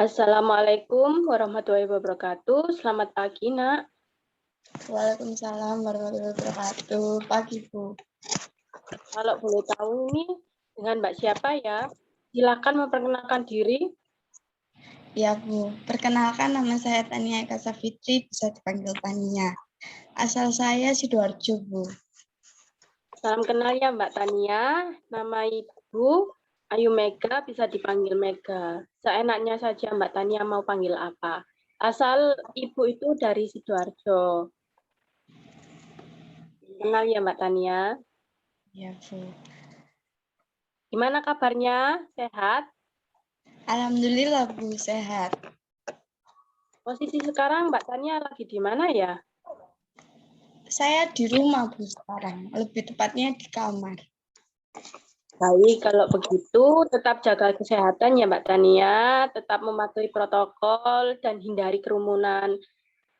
Assalamualaikum warahmatullahi wabarakatuh. Selamat pagi, Nak. Waalaikumsalam warahmatullahi wabarakatuh. Pagi, Bu. Kalau boleh tahu ini dengan Mbak siapa ya? Silakan memperkenalkan diri. Ya, Bu. Perkenalkan, nama saya Tania Eka Safitri, bisa dipanggil Tania. Asal saya Sidoarjo, Bu. Salam kenal ya Mbak Tania. Nama Ibu Ayu Mega, bisa dipanggil Mega. Seenaknya saja Mbak Tania mau panggil apa. Asal Ibu itu dari Sidoarjo. Kenal ya Mbak Tania. Ya, Bu. Gimana kabarnya? Sehat? Alhamdulillah, Bu, sehat. Posisi sekarang Mbak Tania lagi di mana ya? Saya di rumah, Bu, sekarang. Lebih tepatnya di kamar. Baik, kalau begitu tetap jaga kesehatan ya Mbak Tania, tetap mematuhi protokol dan hindari kerumunan.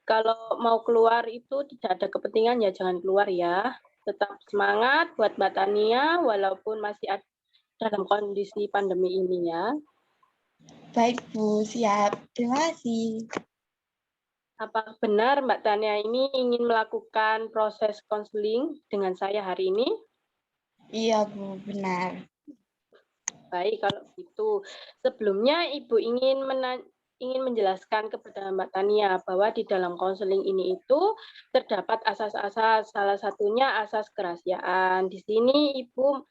Kalau mau keluar itu tidak ada kepentingan ya jangan keluar ya. Tetap semangat buat Mbak Tania walaupun masih ada dalam kondisi pandemi ini ya. Baik, Bu, siap. Terima kasih. Apa benar Mbak Tania ini ingin melakukan proses konseling dengan saya hari ini? Iya, Bu, benar. Baik, kalau begitu. Sebelumnya Ibu ingin menjelaskan kepada Mbak Tania bahwa di dalam konseling ini itu terdapat asas-asas, salah satunya asas kerahasiaan. Di sini Ibu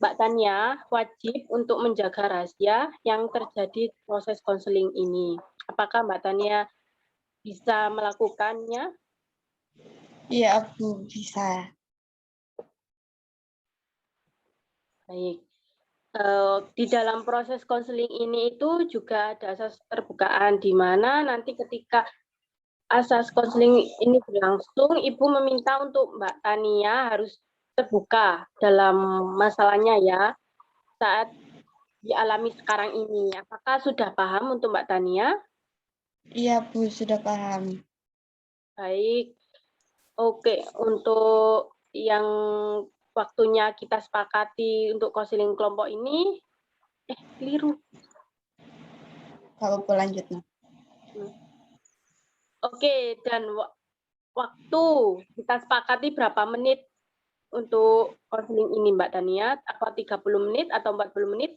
Mbak Tania wajib untuk menjaga rahasia yang terjadi proses konseling ini. Apakah Mbak Tania bisa melakukannya? Iya, Bu, bisa. Baik. Di dalam proses konseling ini itu juga ada asas keterbukaan, di mana nanti ketika asas konseling ini berlangsung, Ibu meminta untuk Mbak Tania harus terbuka dalam masalahnya ya, saat dialami sekarang ini. Apakah sudah paham untuk Mbak Tania? Iya, Bu, sudah paham. Baik. Oke, untuk yang waktunya kita sepakati untuk konseling kelompok ini, keliru. Kalau boleh lanjut, nah. Oke, dan waktu kita sepakati berapa menit untuk konseling ini Mbak Tania? Apa 30 menit atau 40 menit?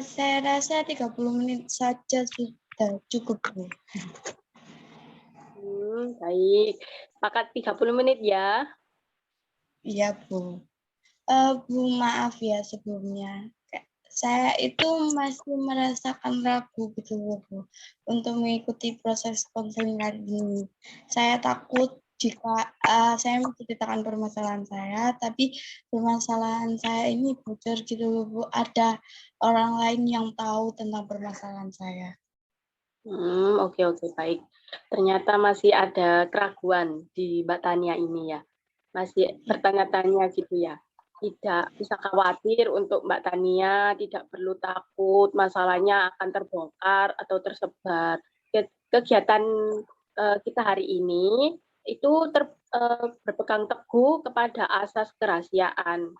Saya rasa 30 menit saja sudah cukup, Bu. Baik. Sepakat 30 menit ya. Iya, Bu. Bu, maaf ya sebelumnya. Saya itu masih merasakan ragu gitu loh, Bu, untuk mengikuti proses konseling kali ini. Saya takut jika saya menceritakan permasalahan saya, tapi permasalahan saya ini bocor gitu loh, Bu. Ada orang lain yang tahu tentang permasalahan saya. Oke, baik. Ternyata masih ada keraguan di Mbak Tania ini ya. Masih bertanya-tanya gitu ya. Tidak bisa khawatir untuk Mbak Tania, tidak perlu takut masalahnya akan terbongkar atau tersebar. Kegiatan kita hari ini itu berpegang teguh kepada asas kerahasiaan.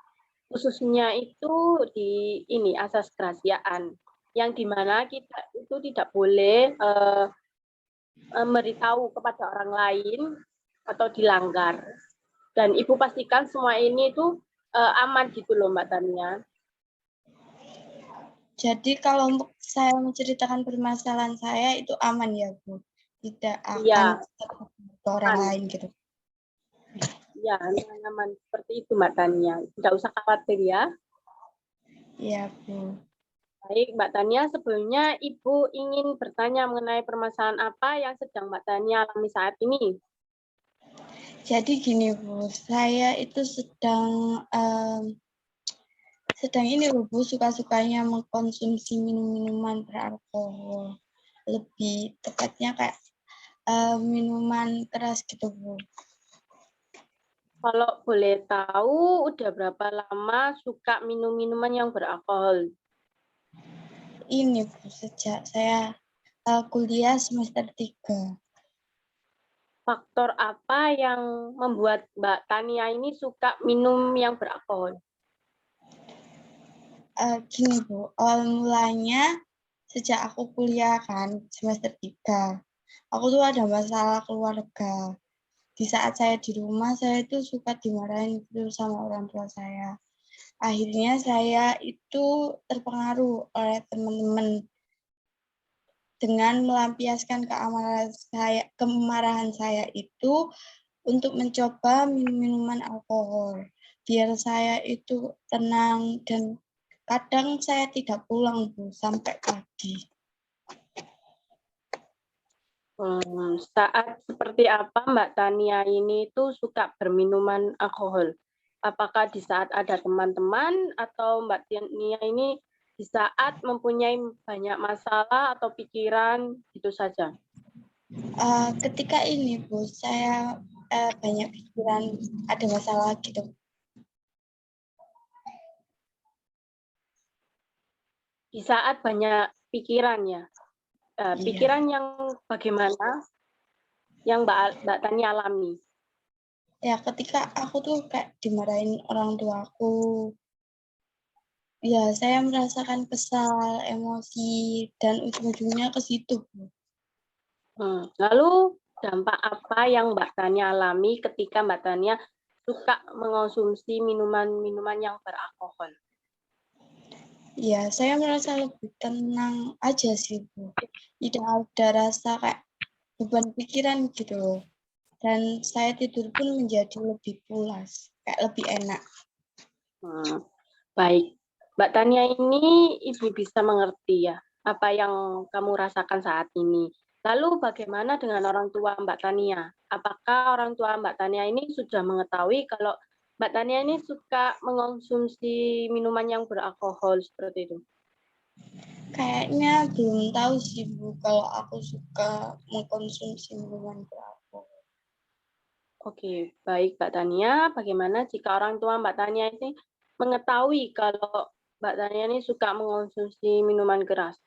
Khususnya itu di ini asas kerahasiaan yang dimana kita itu tidak boleh memberitahu kepada orang lain atau dilanggar. Dan Ibu pastikan semua ini itu aman gitu loh Mbak Tania. Jadi kalau untuk saya menceritakan permasalahan saya itu aman ya, Bu? Tidak Iya, akan ke orang aman. lain gitu. Ya, aman seperti itu Mbak Tania. Tidak usah khawatir ya. Iya, Bu. Baik, Mbak Tania, sebelumnya Ibu ingin bertanya mengenai permasalahan apa yang sedang Mbak Tania alami saat ini? Jadi gini, Bu, saya itu sedang ini loh, Bu, suka-sukanya mengkonsumsi minuman beralkohol. Lebih tepatnya kayak minuman keras gitu, Bu. Kalau boleh tahu, udah berapa lama suka minum minuman yang beralkohol? Ini, Bu, sejak saya kuliah semester 3. Faktor apa yang membuat Mbak Tania ini suka minum yang beralkohol? Gini Bu, awal mulanya sejak aku kuliah kan, semester 3, aku tuh ada masalah keluarga. Di saat saya di rumah, saya itu suka dimarahin gitu sama orang tua saya. Akhirnya saya itu terpengaruh oleh teman-teman dengan melampiaskan kemarahan saya itu untuk mencoba minuman alkohol. Biar saya itu tenang dan kadang saya tidak pulang Bu sampai pagi. Saat seperti apa Mbak Tania ini tuh suka berminuman alkohol? Apakah di saat ada teman-teman atau Mbak Tania ini di saat mempunyai banyak masalah atau pikiran gitu saja? Ketika ini Bu, saya banyak pikiran, ada masalah gitu. Di saat banyak pikiran ya. Iya. Pikiran yang bagaimana yang Mbak Tania alami? Ya, ketika aku tuh kayak dimarahin orang tuaku, ya saya merasakan kesal, emosi, dan ujung-ujungnya ke situ, Bu. Lalu dampak apa yang Mbak Tania alami ketika Mbak Tania suka mengonsumsi minuman-minuman yang beralkohol? Ya, saya merasa lebih tenang aja sih, Bu. Tidak ada rasa kayak beban pikiran gitu loh. Dan saya tidur pun menjadi lebih pulas, kayak lebih enak. Baik, Mbak Tania ini Ibu bisa mengerti ya apa yang kamu rasakan saat ini. Lalu bagaimana dengan orang tua Mbak Tania? Apakah orang tua Mbak Tania ini sudah mengetahui kalau Mbak Tania ini suka mengonsumsi minuman yang beralkohol seperti itu? Kayaknya belum tahu sih, Bu, kalau aku suka mengkonsumsi minuman beralkohol. Oke, baik Mbak Tania. Bagaimana jika orang tua Mbak Tania ini mengetahui kalau Mbak Tania ini suka mengonsumsi minuman keras?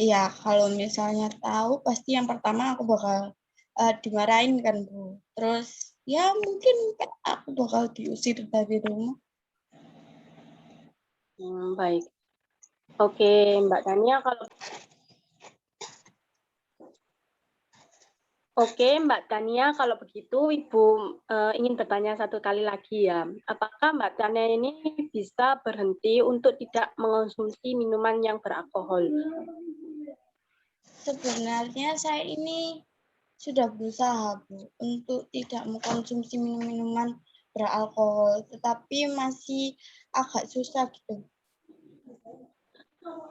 Iya, kalau misalnya tahu, pasti yang pertama aku bakal dimarahin kan, Bu. Terus ya mungkin aku bakal diusir dari rumah. Baik. Oke, Mbak Tania, Mbak Tania, kalau begitu Ibu ingin bertanya satu kali lagi ya. Apakah Mbak Tania ini bisa berhenti untuk tidak mengonsumsi minuman yang beralkohol? Sebenarnya saya ini sudah berusaha, Bu, untuk tidak mengkonsumsi minuman beralkohol, tetapi masih agak susah gitu.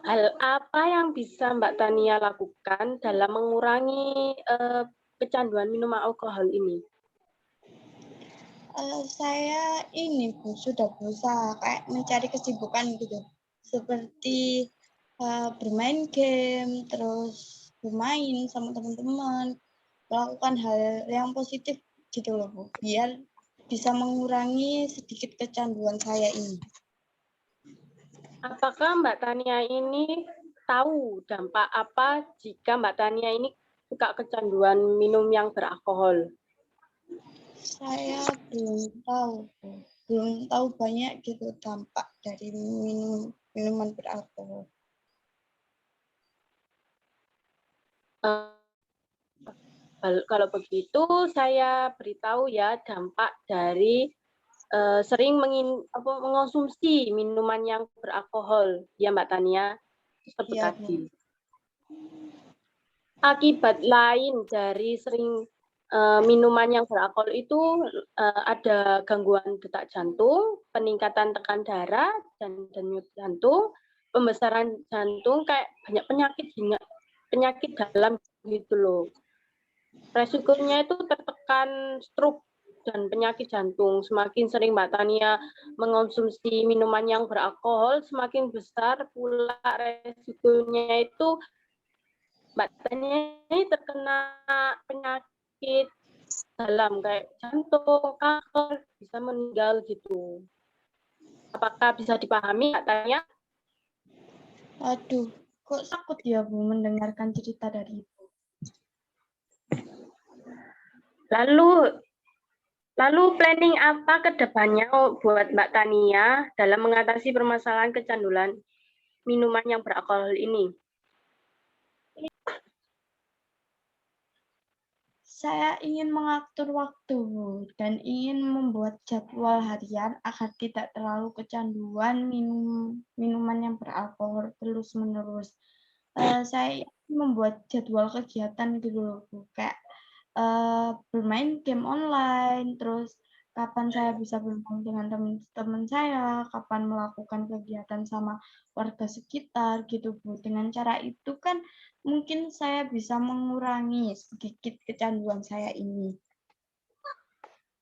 Hal apa yang bisa Mbak Tania lakukan dalam mengurangi kecanduan minuman alkohol ini? Saya ini, Bu, sudah berusaha kayak mencari kesibukan gitu. Seperti bermain game, terus bermain sama teman-teman, melakukan hal yang positif gitu loh, Bu, biar bisa mengurangi sedikit kecanduan saya ini. Apakah Mbak Tania ini tahu dampak apa jika Mbak Tania ini suka kecanduan minum yang beralkohol? Saya belum tahu banyak gitu dampak dari minuman beralkohol. Kalau begitu saya beritahu ya dampak dari sering mengonsumsi minuman yang beralkohol, ya Mbak Tania, tersebut Iya, Bu. tadi. Akibat lain dari sering minuman yang beralkohol itu ada gangguan detak jantung, peningkatan tekan darah dan denyut jantung, pembesaran jantung, kayak banyak penyakit dalam gitu loh. Resikonya itu tertekan stroke dan penyakit jantung. Semakin sering Mbak Tania mengonsumsi minuman yang beralkohol, semakin besar pula resikonya itu Mbak Tania ini terkena penyakit dalam kayak jantung, kanker, bisa meninggal gitu. Apakah bisa dipahami Mbak Tania? Aduh, kok takut ya, Bu, mendengarkan cerita dari Ibu. Lalu Lalu planning apa ke depannya buat Mbak Tania dalam mengatasi permasalahan kecanduan minuman yang beralkohol ini? Saya ingin mengatur waktu dan ingin membuat jadwal harian agar tidak terlalu kecanduan minuman yang beralkohol terus-menerus. Saya ingin membuat jadwal kegiatan gitu loh, Bu. Kayak bermain game online, terus kapan saya bisa bermain dengan teman-teman saya, kapan melakukan kegiatan sama warga sekitar gitu, Bu. Dengan cara itu kan mungkin saya bisa mengurangi sedikit kecanduan saya ini.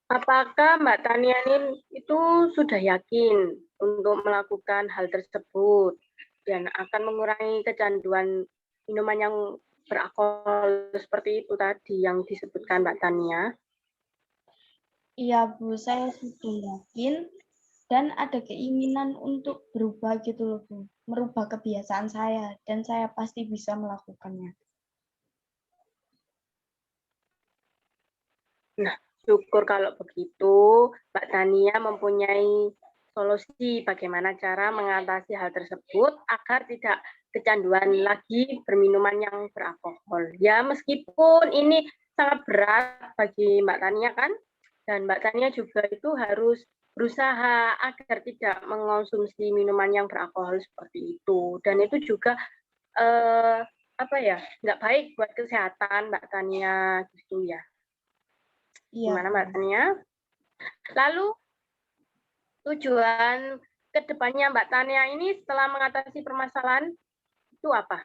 Apakah Mbak Tania ini itu sudah yakin untuk melakukan hal tersebut dan akan mengurangi kecanduan minuman yang beralkohol seperti itu tadi yang disebutkan Mbak Tania? Iya, Bu, saya sudah yakin dan ada keinginan untuk berubah gitu loh, Bu. Merubah kebiasaan saya dan saya pasti bisa melakukannya. Nah, syukur kalau begitu Mbak Tania mempunyai solusi bagaimana cara mengatasi hal tersebut agar tidak kecanduan lagi berminuman yang beralkohol. Ya, meskipun ini sangat berat bagi Mbak Tania kan, dan Mbak Tania juga itu harus berusaha agar tidak mengonsumsi minuman yang beralkohol seperti itu. Dan itu juga nggak baik buat kesehatan Mbak Tania gitu ya. Iya, Gimana Bu. Mbak Tania? Lalu tujuan kedepannya Mbak Tania ini setelah mengatasi permasalahan itu apa?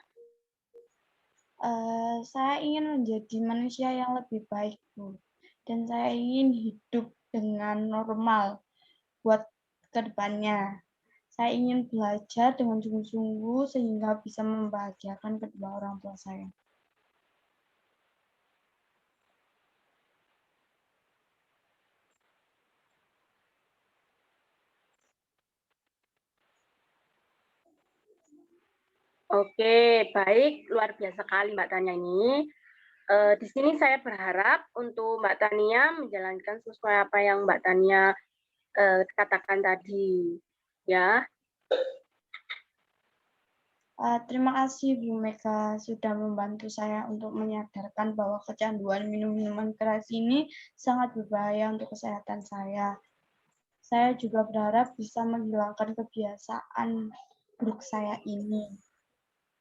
Saya ingin menjadi manusia yang lebih baik, Bu. Dan saya ingin hidup dengan normal buat kedepannya. Saya ingin belajar dengan sungguh-sungguh sehingga bisa membahagiakan kedua orang tua saya. Oke, baik, luar biasa sekali Mbak Tania ini. Di sini saya berharap untuk Mbak Tania menjalankan sesuai apa yang Mbak Tania katakan tadi, ya. Terima kasih Bu Mega sudah membantu saya untuk menyadarkan bahwa kecanduan minum-minuman keras ini sangat berbahaya untuk kesehatan saya. Saya juga berharap bisa menghilangkan kebiasaan buruk saya ini.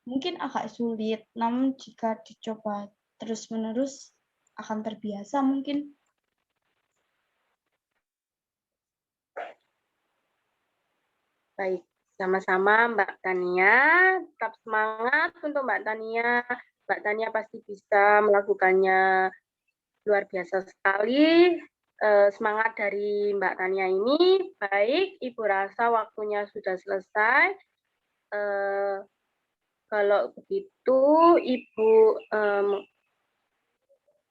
Mungkin agak sulit, namun jika dicoba terus-menerus akan terbiasa mungkin. Baik, sama-sama Mbak Tania. Tetap semangat untuk Mbak Tania. Mbak Tania pasti bisa melakukannya luar biasa sekali. Semangat dari Mbak Tania ini. Baik, Ibu rasa waktunya sudah selesai. Kalau begitu, Ibu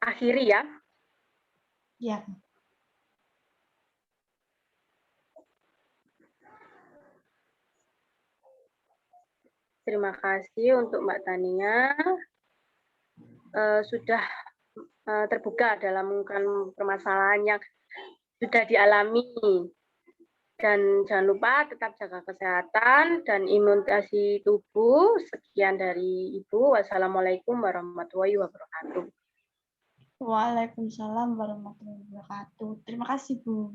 akhiri ya. Ya, Terima kasih untuk Mbak Tania sudah terbuka dalam mengungkapkan permasalahan yang sudah dialami. Dan jangan lupa tetap jaga kesehatan dan imunitas tubuh. Sekian dari Ibu. Wassalamualaikum warahmatullahi wabarakatuh. Waalaikumsalam warahmatullahi wabarakatuh. Terima kasih, Bu.